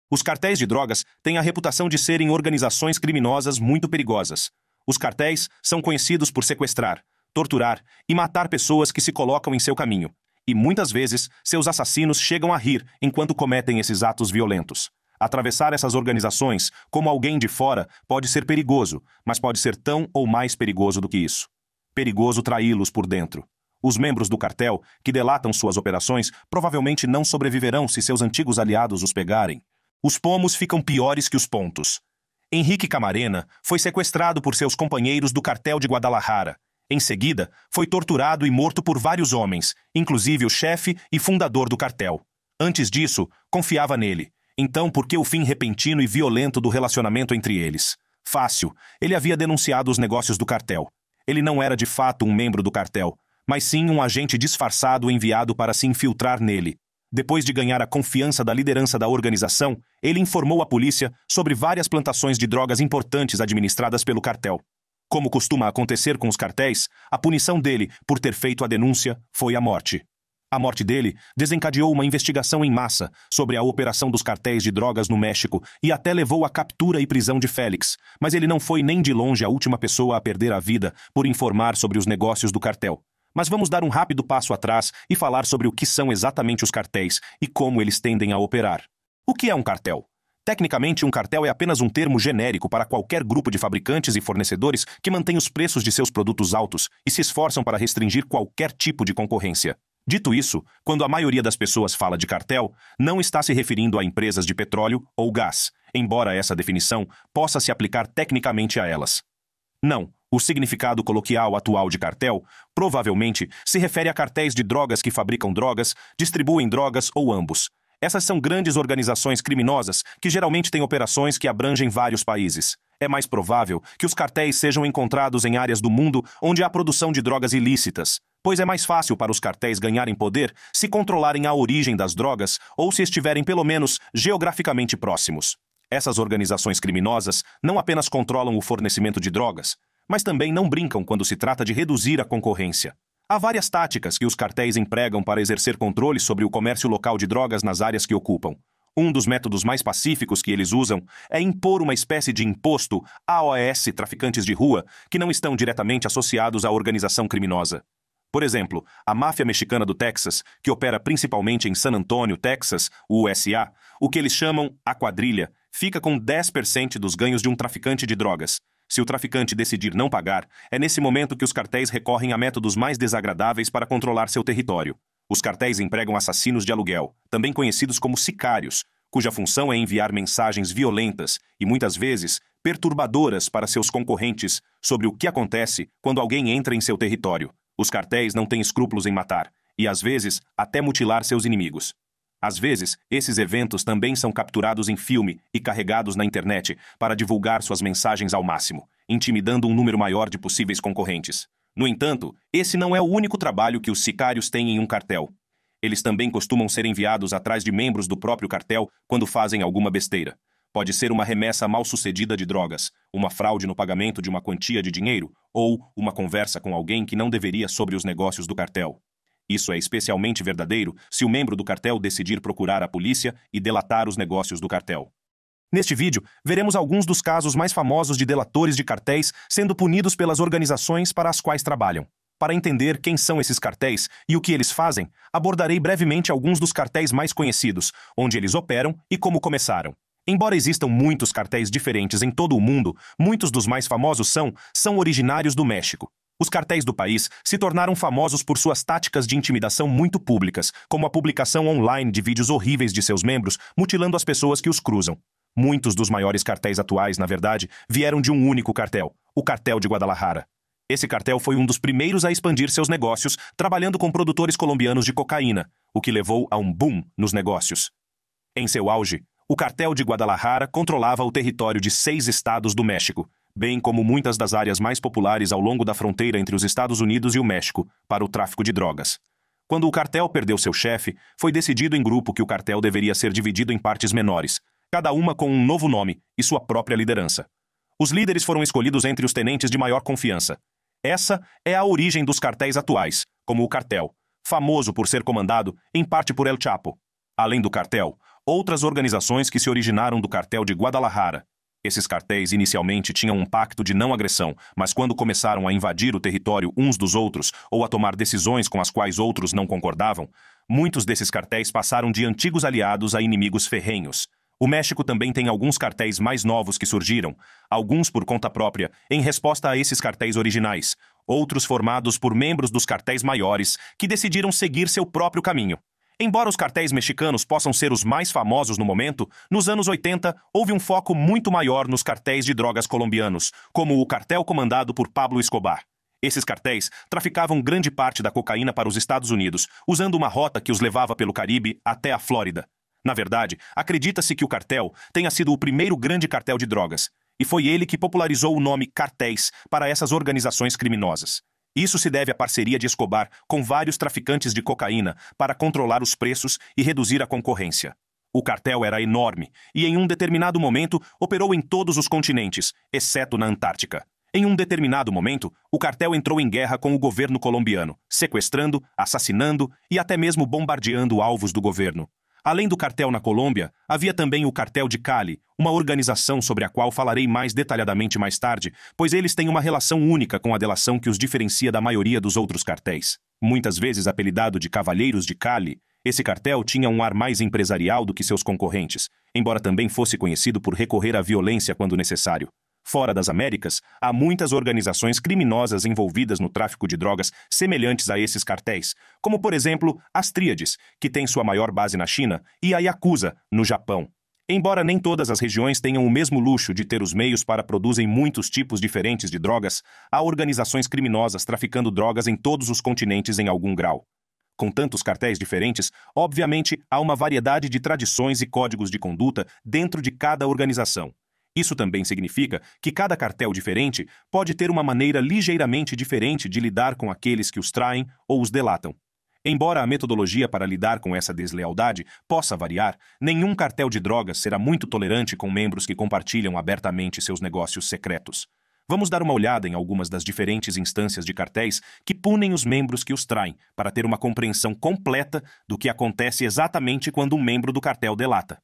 Os cartéis de drogas têm a reputação de serem organizações criminosas muito perigosas. Os cartéis são conhecidos por sequestrar, torturar e matar pessoas que se colocam em seu caminho. E muitas vezes, seus assassinos chegam a rir enquanto cometem esses atos violentos. Atravessar essas organizações, como alguém de fora, pode ser perigoso, mas pode ser tão ou mais perigoso do que isso. Perigoso traí-los por dentro. Os membros do cartel, que delatam suas operações, provavelmente não sobreviverão se seus antigos aliados os pegarem. Os pomos ficam piores que os pontos. Henrique Camarena foi sequestrado por seus companheiros do cartel de Guadalajara. Em seguida, foi torturado e morto por vários homens, inclusive o chefe e fundador do cartel. Antes disso, confiava nele. Então, por que o fim repentino e violento do relacionamento entre eles? Fácil. Ele havia denunciado os negócios do cartel. Ele não era de fato um membro do cartel, mas sim um agente disfarçado enviado para se infiltrar nele. Depois de ganhar a confiança da liderança da organização, ele informou a polícia sobre várias plantações de drogas importantes administradas pelo cartel. Como costuma acontecer com os cartéis, a punição dele por ter feito a denúncia foi a morte. A morte dele desencadeou uma investigação em massa sobre a operação dos cartéis de drogas no México e até levou à captura e prisão de Félix, mas ele não foi nem de longe a última pessoa a perder a vida por informar sobre os negócios do cartel. Mas vamos dar um rápido passo atrás e falar sobre o que são exatamente os cartéis e como eles tendem a operar. O que é um cartel? Tecnicamente, um cartel é apenas um termo genérico para qualquer grupo de fabricantes e fornecedores que mantém os preços de seus produtos altos e se esforçam para restringir qualquer tipo de concorrência. Dito isso, quando a maioria das pessoas fala de cartel, não está se referindo a empresas de petróleo ou gás, embora essa definição possa se aplicar tecnicamente a elas. Não, o significado coloquial atual de cartel provavelmente se refere a cartéis de drogas que fabricam drogas, distribuem drogas ou ambos. Essas são grandes organizações criminosas que geralmente têm operações que abrangem vários países. É mais provável que os cartéis sejam encontrados em áreas do mundo onde há produção de drogas ilícitas, pois é mais fácil para os cartéis ganharem poder se controlarem a origem das drogas ou se estiverem pelo menos geograficamente próximos. Essas organizações criminosas não apenas controlam o fornecimento de drogas, mas também não brincam quando se trata de reduzir a concorrência. Há várias táticas que os cartéis empregam para exercer controle sobre o comércio local de drogas nas áreas que ocupam. Um dos métodos mais pacíficos que eles usam é impor uma espécie de imposto aos traficantes de rua que não estão diretamente associados à organização criminosa. Por exemplo, a máfia mexicana do Texas, que opera principalmente em San Antonio, Texas, USA, o que eles chamam a quadrilha, fica com 10% dos ganhos de um traficante de drogas. Se o traficante decidir não pagar, é nesse momento que os cartéis recorrem a métodos mais desagradáveis para controlar seu território. Os cartéis empregam assassinos de aluguel, também conhecidos como sicários, cuja função é enviar mensagens violentas e, muitas vezes, perturbadoras para seus concorrentes sobre o que acontece quando alguém entra em seu território. Os cartéis não têm escrúpulos em matar e, às vezes, até mutilar seus inimigos. Às vezes, esses eventos também são capturados em filme e carregados na internet para divulgar suas mensagens ao máximo, intimidando um número maior de possíveis concorrentes. No entanto, esse não é o único trabalho que os sicários têm em um cartel. Eles também costumam ser enviados atrás de membros do próprio cartel quando fazem alguma besteira. Pode ser uma remessa mal-sucedida de drogas, uma fraude no pagamento de uma quantia de dinheiro ou uma conversa com alguém que não deveria sobre os negócios do cartel. Isso é especialmente verdadeiro se o membro do cartel decidir procurar a polícia e delatar os negócios do cartel. Neste vídeo, veremos alguns dos casos mais famosos de delatores de cartéis sendo punidos pelas organizações para as quais trabalham. Para entender quem são esses cartéis e o que eles fazem, abordarei brevemente alguns dos cartéis mais conhecidos, onde eles operam e como começaram. Embora existam muitos cartéis diferentes em todo o mundo, muitos dos mais famosos são originários do México. Os cartéis do país se tornaram famosos por suas táticas de intimidação muito públicas, como a publicação online de vídeos horríveis de seus membros mutilando as pessoas que os cruzam. Muitos dos maiores cartéis atuais, na verdade, vieram de um único cartel, o Cartel de Guadalajara. Esse cartel foi um dos primeiros a expandir seus negócios, trabalhando com produtores colombianos de cocaína, o que levou a um boom nos negócios. Em seu auge, o Cartel de Guadalajara controlava o território de 6 estados do México, bem como muitas das áreas mais populares ao longo da fronteira entre os Estados Unidos e o México, para o tráfico de drogas. Quando o cartel perdeu seu chefe, foi decidido em grupo que o cartel deveria ser dividido em partes menores, cada uma com um novo nome e sua própria liderança. Os líderes foram escolhidos entre os tenentes de maior confiança. Essa é a origem dos cartéis atuais, como o cartel, famoso por ser comandado, em parte por El Chapo. Além do cartel, Outras organizações que se originaram do cartel de Guadalajara. Esses cartéis inicialmente tinham um pacto de não agressão, mas quando começaram a invadir o território uns dos outros ou a tomar decisões com as quais outros não concordavam, muitos desses cartéis passaram de antigos aliados a inimigos ferrenhos. O México também tem alguns cartéis mais novos que surgiram, alguns por conta própria, em resposta a esses cartéis originais, outros formados por membros dos cartéis maiores que decidiram seguir seu próprio caminho. Embora os cartéis mexicanos possam ser os mais famosos no momento, nos anos 80 houve um foco muito maior nos cartéis de drogas colombianos, como o cartel comandado por Pablo Escobar. Esses cartéis traficavam grande parte da cocaína para os Estados Unidos, usando uma rota que os levava pelo Caribe até a Flórida. Na verdade, acredita-se que o cartel tenha sido o primeiro grande cartel de drogas, e foi ele que popularizou o nome cartéis para essas organizações criminosas. Isso se deve à parceria de Escobar com vários traficantes de cocaína para controlar os preços e reduzir a concorrência. O cartel era enorme e, em um determinado momento, operou em todos os continentes, exceto na Antártica. Em um determinado momento, o cartel entrou em guerra com o governo colombiano, sequestrando, assassinando e até mesmo bombardeando alvos do governo. Além do cartel na Colômbia, havia também o cartel de Cali, uma organização sobre a qual falarei mais detalhadamente mais tarde, pois eles têm uma relação única com a delação que os diferencia da maioria dos outros cartéis. Muitas vezes apelidado de Cavalheiros de Cali, esse cartel tinha um ar mais empresarial do que seus concorrentes, embora também fosse conhecido por recorrer à violência quando necessário. Fora das Américas, há muitas organizações criminosas envolvidas no tráfico de drogas semelhantes a esses cartéis, como, por exemplo, as Tríades, que tem sua maior base na China, e a Yakuza, no Japão. Embora nem todas as regiões tenham o mesmo luxo de ter os meios para produzirem muitos tipos diferentes de drogas, há organizações criminosas traficando drogas em todos os continentes em algum grau. Com tantos cartéis diferentes, obviamente há uma variedade de tradições e códigos de conduta dentro de cada organização. Isso também significa que cada cartel diferente pode ter uma maneira ligeiramente diferente de lidar com aqueles que os traem ou os delatam. Embora a metodologia para lidar com essa deslealdade possa variar, nenhum cartel de drogas será muito tolerante com membros que compartilham abertamente seus negócios secretos. Vamos dar uma olhada em algumas das diferentes instâncias de cartéis que punem os membros que os traem, para ter uma compreensão completa do que acontece exatamente quando um membro do cartel delata.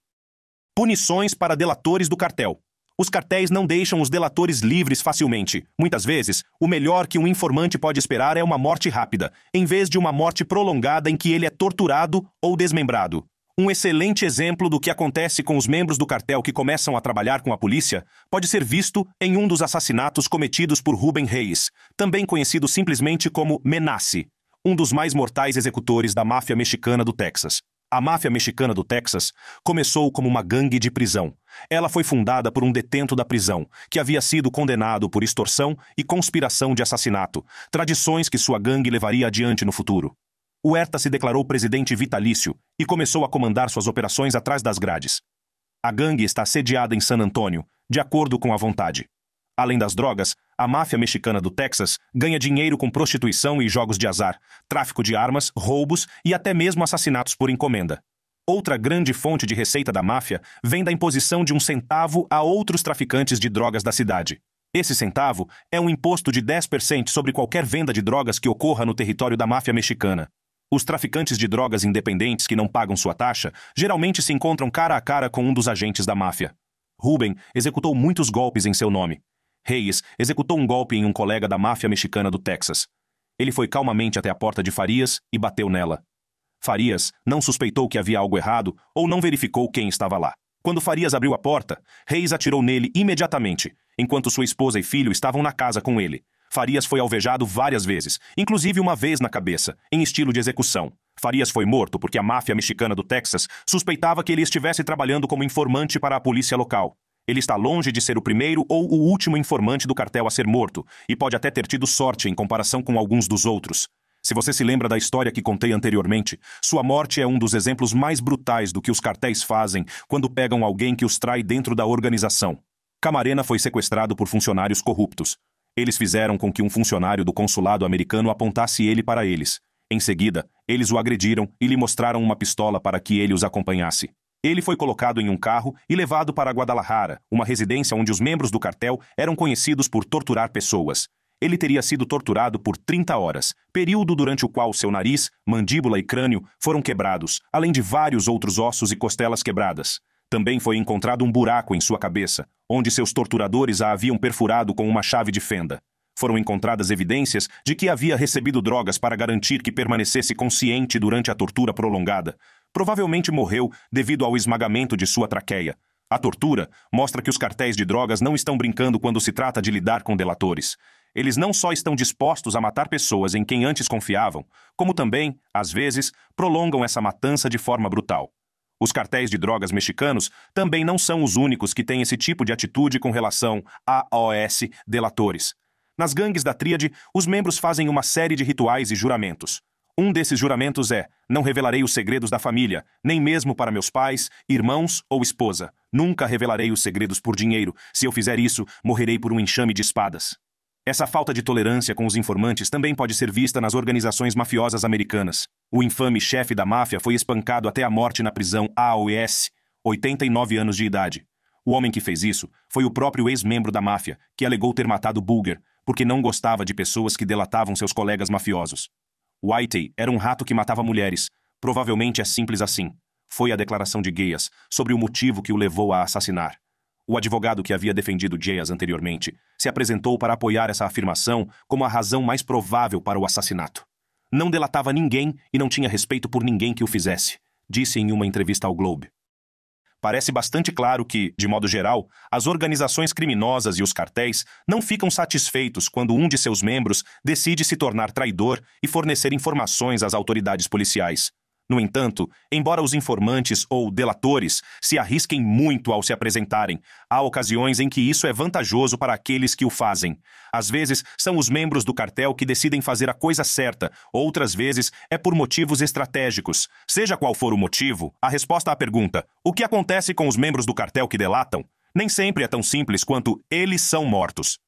Punições para delatores do cartel. Os cartéis não deixam os delatores livres facilmente. Muitas vezes, o melhor que um informante pode esperar é uma morte rápida, em vez de uma morte prolongada em que ele é torturado ou desmembrado. Um excelente exemplo do que acontece com os membros do cartel que começam a trabalhar com a polícia pode ser visto em um dos assassinatos cometidos por Rubén Reyes, também conhecido simplesmente como Menace, um dos mais mortais executores da máfia mexicana do Texas. A máfia mexicana do Texas começou como uma gangue de prisão. Ela foi fundada por um detento da prisão, que havia sido condenado por extorsão e conspiração de assassinato, tradições que sua gangue levaria adiante no futuro. Huerta se declarou presidente vitalício e começou a comandar suas operações atrás das grades. A gangue está sediada em San Antônio, de acordo com a vontade. Além das drogas, a máfia mexicana do Texas ganha dinheiro com prostituição e jogos de azar, tráfico de armas, roubos e até mesmo assassinatos por encomenda. Outra grande fonte de receita da máfia vem da imposição de 1 centavo a outros traficantes de drogas da cidade. Esse centavo é um imposto de 10% sobre qualquer venda de drogas que ocorra no território da máfia mexicana. Os traficantes de drogas independentes que não pagam sua taxa geralmente se encontram cara a cara com um dos agentes da máfia. Rubén executou muitos golpes em seu nome. Reyes executou um golpe em um colega da máfia mexicana do Texas. Ele foi calmamente até a porta de Farias e bateu nela. Farias não suspeitou que havia algo errado ou não verificou quem estava lá. Quando Farias abriu a porta, Reyes atirou nele imediatamente, enquanto sua esposa e filho estavam na casa com ele. Farias foi alvejado várias vezes, inclusive uma vez na cabeça, em estilo de execução. Farias foi morto porque a máfia mexicana do Texas suspeitava que ele estivesse trabalhando como informante para a polícia local. Ele está longe de ser o primeiro ou o último informante do cartel a ser morto, e pode até ter tido sorte em comparação com alguns dos outros. Se você se lembra da história que contei anteriormente, sua morte é um dos exemplos mais brutais do que os cartéis fazem quando pegam alguém que os trai dentro da organização. Camarena foi sequestrado por funcionários corruptos. Eles fizeram com que um funcionário do consulado americano apontasse ele para eles. Em seguida, eles o agrediram e lhe mostraram uma pistola para que ele os acompanhasse. Ele foi colocado em um carro e levado para Guadalajara, uma residência onde os membros do cartel eram conhecidos por torturar pessoas. ele teria sido torturado por 30 horas, período durante o qual seu nariz, mandíbula e crânio foram quebrados, além de vários outros ossos e costelas quebradas. Também foi encontrado um buraco em sua cabeça, onde seus torturadores a haviam perfurado com uma chave de fenda. Foram encontradas evidências de que havia recebido drogas para garantir que permanecesse consciente durante a tortura prolongada. Provavelmente morreu devido ao esmagamento de sua traqueia. A tortura mostra que os cartéis de drogas não estão brincando quando se trata de lidar com delatores. Eles não só estão dispostos a matar pessoas em quem antes confiavam, como também, às vezes, prolongam essa matança de forma brutal. Os cartéis de drogas mexicanos também não são os únicos que têm esse tipo de atitude com relação aos delatores. Nas gangues da tríade, os membros fazem uma série de rituais e juramentos. Um desses juramentos é: não revelarei os segredos da família, nem mesmo para meus pais, irmãos ou esposa. Nunca revelarei os segredos por dinheiro. Se eu fizer isso, morrerei por um enxame de espadas. Essa falta de tolerância com os informantes também pode ser vista nas organizações mafiosas americanas. O infame chefe da máfia foi espancado até a morte na prisão AOS, 89 anos de idade. O homem que fez isso foi o próprio ex-membro da máfia, que alegou ter matado Bulger, porque não gostava de pessoas que delatavam seus colegas mafiosos. Whitey era um rato que matava mulheres. Provavelmente é simples assim. Foi a declaração de Gayas sobre o motivo que o levou a assassinar. O advogado que havia defendido Gayas anteriormente se apresentou para apoiar essa afirmação como a razão mais provável para o assassinato. Não delatava ninguém e não tinha respeito por ninguém que o fizesse, disse em uma entrevista ao Globe. Parece bastante claro que, de modo geral, as organizações criminosas e os cartéis não ficam satisfeitos quando um de seus membros decide se tornar traidor e fornecer informações às autoridades policiais. No entanto, embora os informantes ou delatores se arrisquem muito ao se apresentarem, há ocasiões em que isso é vantajoso para aqueles que o fazem. Às vezes, são os membros do cartel que decidem fazer a coisa certa, outras vezes é por motivos estratégicos. Seja qual for o motivo, a resposta à pergunta: o que acontece com os membros do cartel que delatam? Nem sempre é tão simples quanto eles são mortos.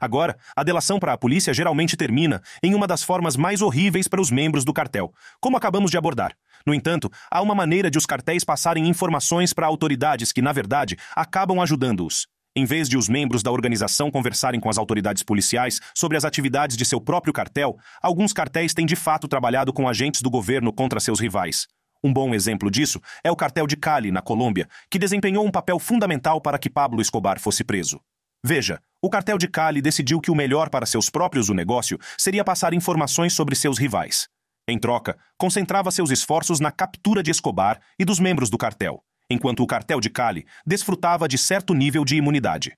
Agora, a delação para a polícia geralmente termina em uma das formas mais horríveis para os membros do cartel, como acabamos de abordar. No entanto, há uma maneira de os cartéis passarem informações para autoridades que, na verdade, acabam ajudando-os. Em vez de os membros da organização conversarem com as autoridades policiais sobre as atividades de seu próprio cartel, alguns cartéis têm de fato trabalhado com agentes do governo contra seus rivais. Um bom exemplo disso é o cartel de Cali, na Colômbia, que desempenhou um papel fundamental para que Pablo Escobar fosse preso. Veja, o cartel de Cali decidiu que o melhor para seus próprios o negócio seria passar informações sobre seus rivais. Em troca, concentrava seus esforços na captura de Escobar e dos membros do cartel, enquanto o cartel de Cali desfrutava de certo nível de imunidade.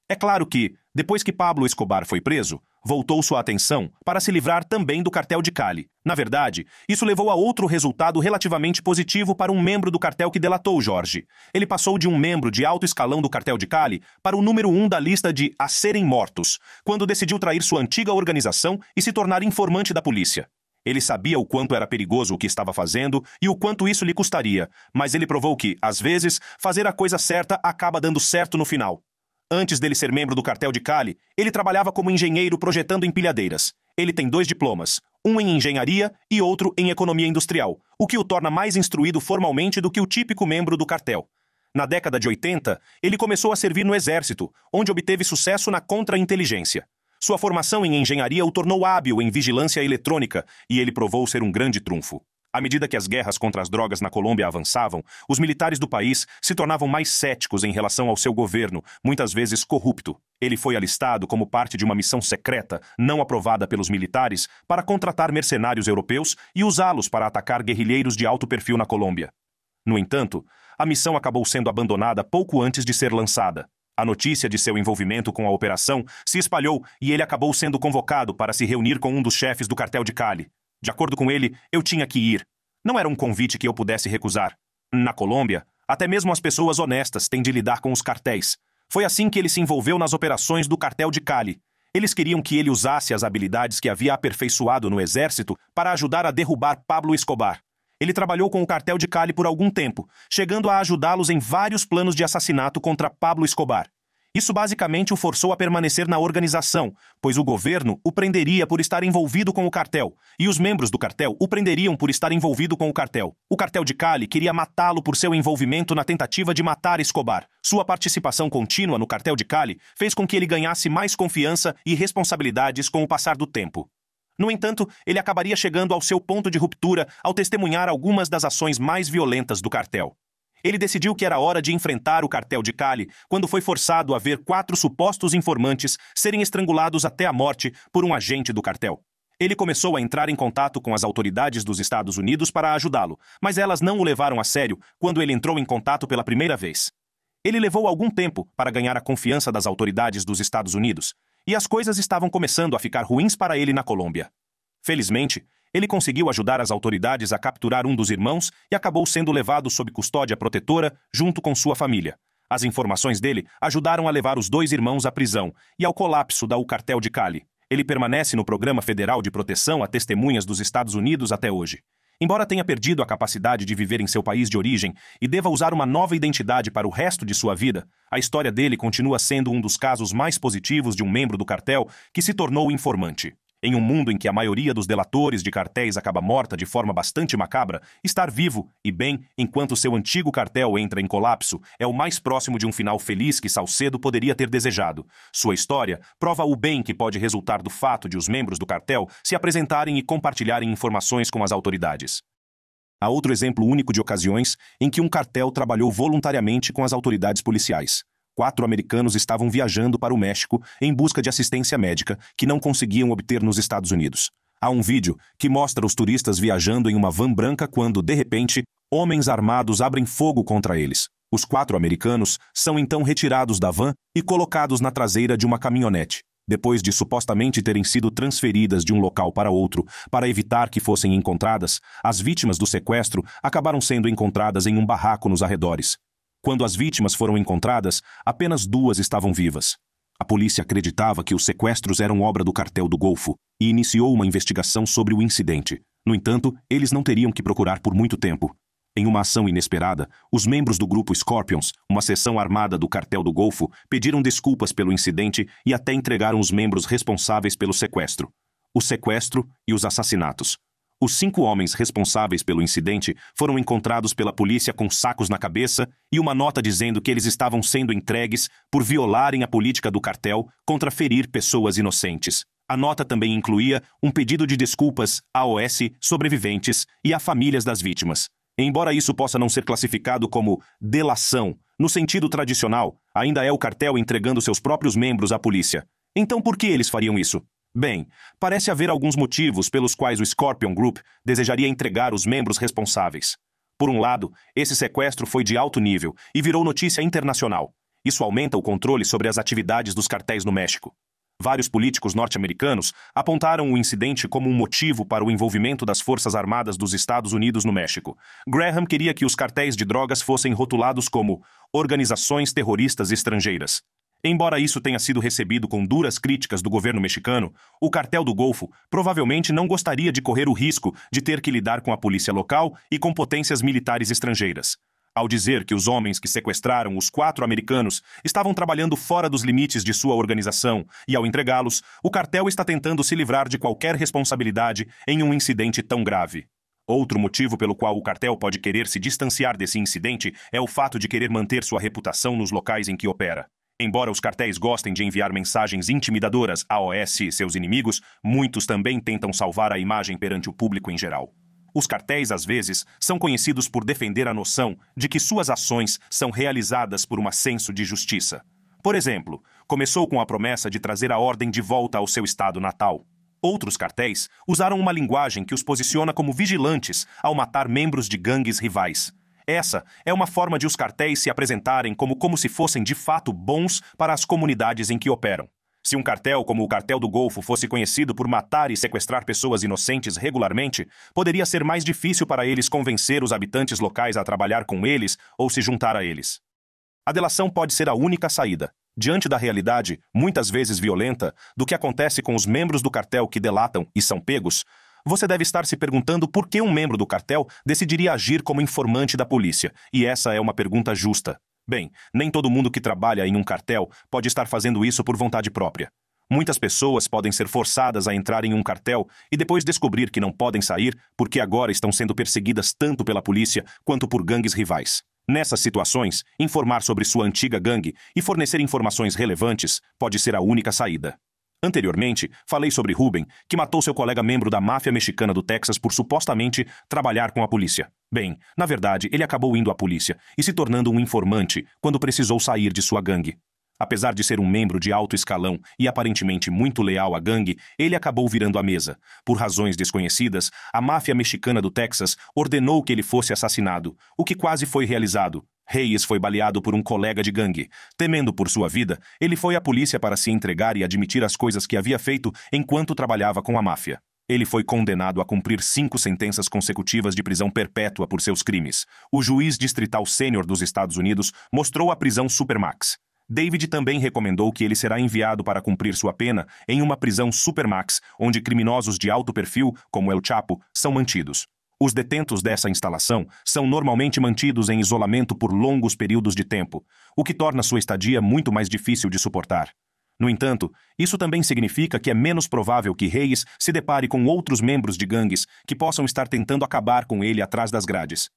É claro que, depois que Pablo Escobar foi preso, voltou sua atenção para se livrar também do cartel de Cali. Na verdade, isso levou a outro resultado relativamente positivo para um membro do cartel que delatou Jorge. Ele passou de um membro de alto escalão do cartel de Cali para o número 1 da lista de a serem mortos, quando decidiu trair sua antiga organização e se tornar informante da polícia. Ele sabia o quanto era perigoso o que estava fazendo e o quanto isso lhe custaria, mas ele provou que, às vezes, fazer a coisa certa acaba dando certo no final. Antes dele ser membro do cartel de Cali, ele trabalhava como engenheiro projetando empilhadeiras. Ele tem 2 diplomas, um em engenharia e outro em economia industrial, o que o torna mais instruído formalmente do que o típico membro do cartel. Na década de 80, ele começou a servir no exército, onde obteve sucesso na contra-inteligência. Sua formação em engenharia o tornou hábil em vigilância eletrônica e ele provou ser um grande trunfo. À medida que as guerras contra as drogas na Colômbia avançavam, os militares do país se tornavam mais céticos em relação ao seu governo, muitas vezes corrupto. Ele foi alistado como parte de uma missão secreta, não aprovada pelos militares, para contratar mercenários europeus e usá-los para atacar guerrilheiros de alto perfil na Colômbia. No entanto, a missão acabou sendo abandonada pouco antes de ser lançada. A notícia de seu envolvimento com a operação se espalhou e ele acabou sendo convocado para se reunir com um dos chefes do cartel de Cali. De acordo com ele, eu tinha que ir. Não era um convite que eu pudesse recusar. Na Colômbia, até mesmo as pessoas honestas têm de lidar com os cartéis. Foi assim que ele se envolveu nas operações do cartel de Cali. Eles queriam que ele usasse as habilidades que havia aperfeiçoado no exército para ajudar a derrubar Pablo Escobar. Ele trabalhou com o cartel de Cali por algum tempo, chegando a ajudá-los em vários planos de assassinato contra Pablo Escobar. Isso basicamente o forçou a permanecer na organização, pois o governo o prenderia por estar envolvido com o cartel, e os membros do cartel o prenderiam por estar envolvido com o cartel. O cartel de Cali queria matá-lo por seu envolvimento na tentativa de matar Escobar. Sua participação contínua no cartel de Cali fez com que ele ganhasse mais confiança e responsabilidades com o passar do tempo. No entanto, ele acabaria chegando ao seu ponto de ruptura ao testemunhar algumas das ações mais violentas do cartel. Ele decidiu que era hora de enfrentar o cartel de Cali quando foi forçado a ver 4 supostos informantes serem estrangulados até a morte por um agente do cartel. Ele começou a entrar em contato com as autoridades dos Estados Unidos para ajudá-lo, mas elas não o levaram a sério quando ele entrou em contato pela primeira vez. Ele levou algum tempo para ganhar a confiança das autoridades dos Estados Unidos, e as coisas estavam começando a ficar ruins para ele na Colômbia. Felizmente, ele conseguiu ajudar as autoridades a capturar um dos irmãos e acabou sendo levado sob custódia protetora junto com sua família. As informações dele ajudaram a levar os 2 irmãos à prisão e ao colapso do cartel de Cali. Ele permanece no Programa Federal de Proteção a Testemunhas dos Estados Unidos até hoje. Embora tenha perdido a capacidade de viver em seu país de origem e deva usar uma nova identidade para o resto de sua vida, a história dele continua sendo um dos casos mais positivos de um membro do cartel que se tornou informante. Em um mundo em que a maioria dos delatores de cartéis acaba morta de forma bastante macabra, estar vivo e bem enquanto seu antigo cartel entra em colapso é o mais próximo de um final feliz que Salcedo poderia ter desejado. Sua história prova o bem que pode resultar do fato de os membros do cartel se apresentarem e compartilharem informações com as autoridades. Há outro exemplo único de ocasiões em que um cartel trabalhou voluntariamente com as autoridades policiais. 4 americanos estavam viajando para o México em busca de assistência médica que não conseguiam obter nos Estados Unidos. Há um vídeo que mostra os turistas viajando em uma van branca quando, de repente, homens armados abrem fogo contra eles. Os 4 americanos são então retirados da van e colocados na traseira de uma caminhonete, depois de supostamente terem sido transferidas de um local para outro para evitar que fossem encontradas. As vítimas do sequestro acabaram sendo encontradas em um barraco nos arredores. Quando as vítimas foram encontradas, apenas 2 estavam vivas. A polícia acreditava que os sequestros eram obra do cartel do Golfo e iniciou uma investigação sobre o incidente. No entanto, eles não teriam que procurar por muito tempo. Em uma ação inesperada, os membros do grupo Scorpions, uma seção armada do cartel do Golfo, pediram desculpas pelo incidente e até entregaram os membros responsáveis pelo sequestro. O sequestro e os assassinatos. Os 5 homens responsáveis pelo incidente foram encontrados pela polícia com sacos na cabeça e uma nota dizendo que eles estavam sendo entregues por violarem a política do cartel contra ferir pessoas inocentes. A nota também incluía um pedido de desculpas a OS, sobreviventes e a famílias das vítimas. Embora isso possa não ser classificado como delação, no sentido tradicional, ainda é o cartel entregando seus próprios membros à polícia. Então por que eles fariam isso? Bem, parece haver alguns motivos pelos quais o Scorpion Group desejaria entregar os membros responsáveis. Por um lado, esse sequestro foi de alto nível e virou notícia internacional. Isso aumenta o controle sobre as atividades dos cartéis no México. Vários políticos norte-americanos apontaram o incidente como um motivo para o envolvimento das Forças Armadas dos Estados Unidos no México. Graham queria que os cartéis de drogas fossem rotulados como organizações terroristas estrangeiras. Embora isso tenha sido recebido com duras críticas do governo mexicano, o cartel do Golfo provavelmente não gostaria de correr o risco de ter que lidar com a polícia local e com potências militares estrangeiras. Ao dizer que os homens que sequestraram os 4 americanos estavam trabalhando fora dos limites de sua organização e ao entregá-los, o cartel está tentando se livrar de qualquer responsabilidade em um incidente tão grave. Outro motivo pelo qual o cartel pode querer se distanciar desse incidente é o fato de querer manter sua reputação nos locais em que opera. Embora os cartéis gostem de enviar mensagens intimidadoras a OS e seus inimigos, muitos também tentam salvar a imagem perante o público em geral. Os cartéis, às vezes, são conhecidos por defender a noção de que suas ações são realizadas por um senso de justiça. Por exemplo, começou com a promessa de trazer a ordem de volta ao seu estado natal. Outros cartéis usaram uma linguagem que os posiciona como vigilantes ao matar membros de gangues rivais. Essa é uma forma de os cartéis se apresentarem como se fossem de fato bons para as comunidades em que operam. Se um cartel como o Cartel do Golfo fosse conhecido por matar e sequestrar pessoas inocentes regularmente, poderia ser mais difícil para eles convencer os habitantes locais a trabalhar com eles ou se juntar a eles. A delação pode ser a única saída, diante da realidade, muitas vezes violenta, do que acontece com os membros do cartel que delatam e são pegos. Você deve estar se perguntando por que um membro do cartel decidiria agir como informante da polícia, e essa é uma pergunta justa. Bem, nem todo mundo que trabalha em um cartel pode estar fazendo isso por vontade própria. Muitas pessoas podem ser forçadas a entrar em um cartel e depois descobrir que não podem sair porque agora estão sendo perseguidas tanto pela polícia quanto por gangues rivais. Nessas situações, informar sobre sua antiga gangue e fornecer informações relevantes pode ser a única saída. Anteriormente, falei sobre Ruben, que matou seu colega membro da máfia mexicana do Texas por supostamente trabalhar com a polícia. Bem, na verdade, ele acabou indo à polícia e se tornando um informante quando precisou sair de sua gangue. Apesar de ser um membro de alto escalão e aparentemente muito leal à gangue, ele acabou virando a mesa. Por razões desconhecidas, a máfia mexicana do Texas ordenou que ele fosse assassinado, o que quase foi realizado. Reyes foi baleado por um colega de gangue. Temendo por sua vida, ele foi à polícia para se entregar e admitir as coisas que havia feito enquanto trabalhava com a máfia. Ele foi condenado a cumprir 5 sentenças consecutivas de prisão perpétua por seus crimes. O juiz distrital sênior dos Estados Unidos mostrou a prisão Supermax. David também recomendou que ele será enviado para cumprir sua pena em uma prisão Supermax, onde criminosos de alto perfil, como El Chapo, são mantidos. Os detentos dessa instalação são normalmente mantidos em isolamento por longos períodos de tempo, o que torna sua estadia muito mais difícil de suportar. No entanto, isso também significa que é menos provável que Reyes se depare com outros membros de gangues que possam estar tentando acabar com ele atrás das grades.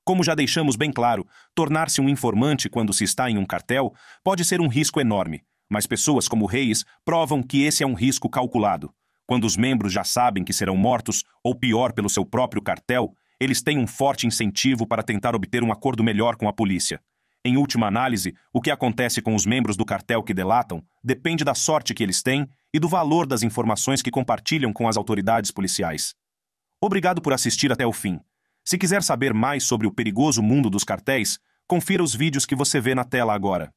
Como já deixamos bem claro, tornar-se um informante quando se está em um cartel pode ser um risco enorme, mas pessoas como Reyes provam que esse é um risco calculado. Quando os membros já sabem que serão mortos, ou pior, pelo seu próprio cartel, eles têm um forte incentivo para tentar obter um acordo melhor com a polícia. Em última análise, o que acontece com os membros do cartel que delatam depende da sorte que eles têm e do valor das informações que compartilham com as autoridades policiais. Obrigado por assistir até o fim. Se quiser saber mais sobre o perigoso mundo dos cartéis, confira os vídeos que você vê na tela agora.